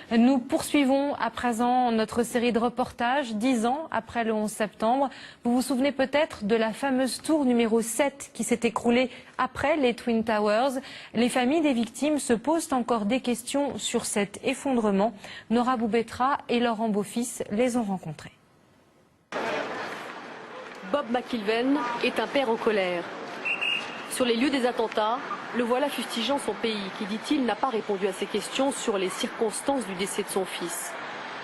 Nous poursuivons à présent notre série de reportages 10 ans après le 11 septembre. Vous vous souvenez peut-être de la fameuse tour numéro 7 qui s'est écroulée après les Twin Towers. Les familles des victimes se posent encore des questions sur cet effondrement. Nora Boubetra et Laurent Beaufils les ont rencontrés. Bob McIlvaine est un père en colère. Sur les lieux des attentats, le voilà fustigeant son pays qui, dit-il, n'a pas répondu à ses questions sur les circonstances du décès de son fils.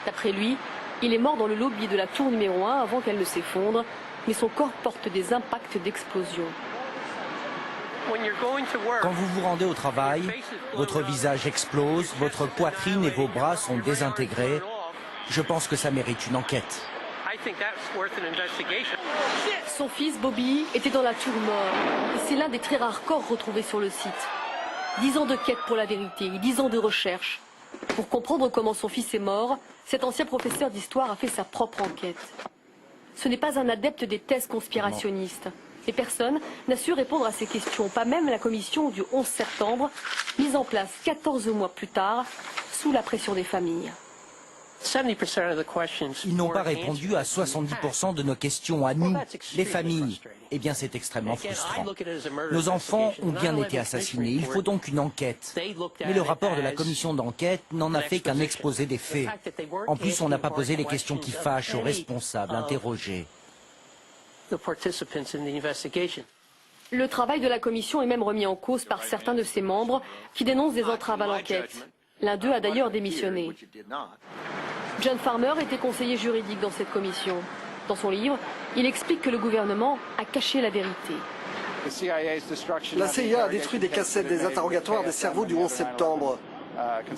D'après lui, il est mort dans le lobby de la tour numéro 1 avant qu'elle ne s'effondre, mais son corps porte des impacts d'explosion. Quand vous vous rendez au travail, votre visage explose, votre poitrine et vos bras sont désintégrés. Je pense que ça mérite une enquête. Son fils, Bobby, était dans la tour nord. Et c'est l'un des très rares corps retrouvés sur le site. 10 ans de quête pour la vérité, 10 ans de recherche. Pour comprendre comment son fils est mort, cet ancien professeur d'histoire a fait sa propre enquête. Ce n'est pas un adepte des thèses conspirationnistes. Et personne n'a su répondre à ces questions, pas même la commission du 11 septembre, mise en place 14 mois plus tard, sous la pression des familles. Ils n'ont pas répondu à 70% de nos questions à nous, les familles. Eh bien, c'est extrêmement frustrant. Nos enfants ont bien été assassinés. Il faut donc une enquête. Mais le rapport de la commission d'enquête n'en a fait qu'un exposé des faits. En plus, on n'a pas posé les questions qui fâchent aux responsables interrogés. Le travail de la commission est même remis en cause par certains de ses membres qui dénoncent des entraves à l'enquête. L'un d'eux a d'ailleurs démissionné. John Farmer était conseiller juridique dans cette commission. Dans son livre, il explique que le gouvernement a caché la vérité. La CIA a détruit des cassettes des interrogatoires des cerveaux du 11 septembre.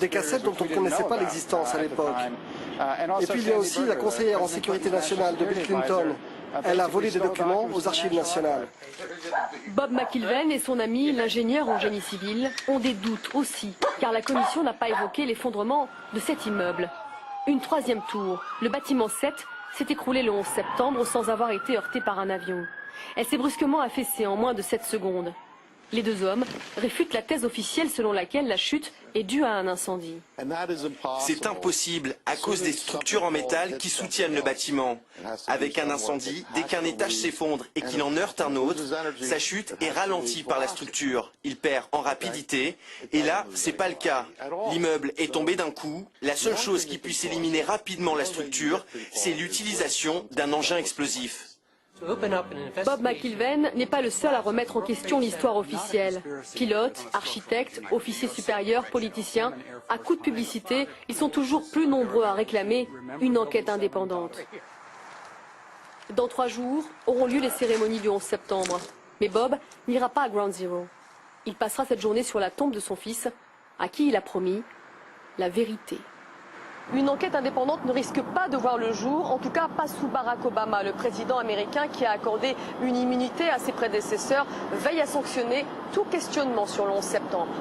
Des cassettes dont on ne connaissait pas l'existence à l'époque. Et puis il y a aussi la conseillère en sécurité nationale de Bill Clinton. Elle a volé des documents aux archives nationales. Bob McIlvaine et son ami, l'ingénieur en génie civil, ont des doutes aussi, car la commission n'a pas évoqué l'effondrement de cet immeuble. Une troisième tour, le bâtiment 7, s'est écroulée le 11 septembre sans avoir été heurtée par un avion. Elle s'est brusquement affaissée en moins de 7 secondes. Les deux hommes réfutent la thèse officielle selon laquelle la chute est due à un incendie. C'est impossible à cause des structures en métal qui soutiennent le bâtiment. Avec un incendie, dès qu'un étage s'effondre et qu'il en heurte un autre, sa chute est ralentie par la structure. Il perd en rapidité et là, c'est pas le cas. L'immeuble est tombé d'un coup. La seule chose qui puisse éliminer rapidement la structure, c'est l'utilisation d'un engin explosif. Bob McIlvaine n'est pas le seul à remettre en question l'histoire officielle. Pilotes, architectes, officiers supérieurs, politiciens, à coup de publicité, ils sont toujours plus nombreux à réclamer une enquête indépendante. Dans 3 jours auront lieu les cérémonies du 11 septembre. Mais Bob n'ira pas à Ground Zero. Il passera cette journée sur la tombe de son fils, à qui il a promis la vérité. Une enquête indépendante ne risque pas de voir le jour, en tout cas pas sous Barack Obama. Le président américain qui a accordé une immunité à ses prédécesseurs veille à sanctionner tout questionnement sur le 11 septembre.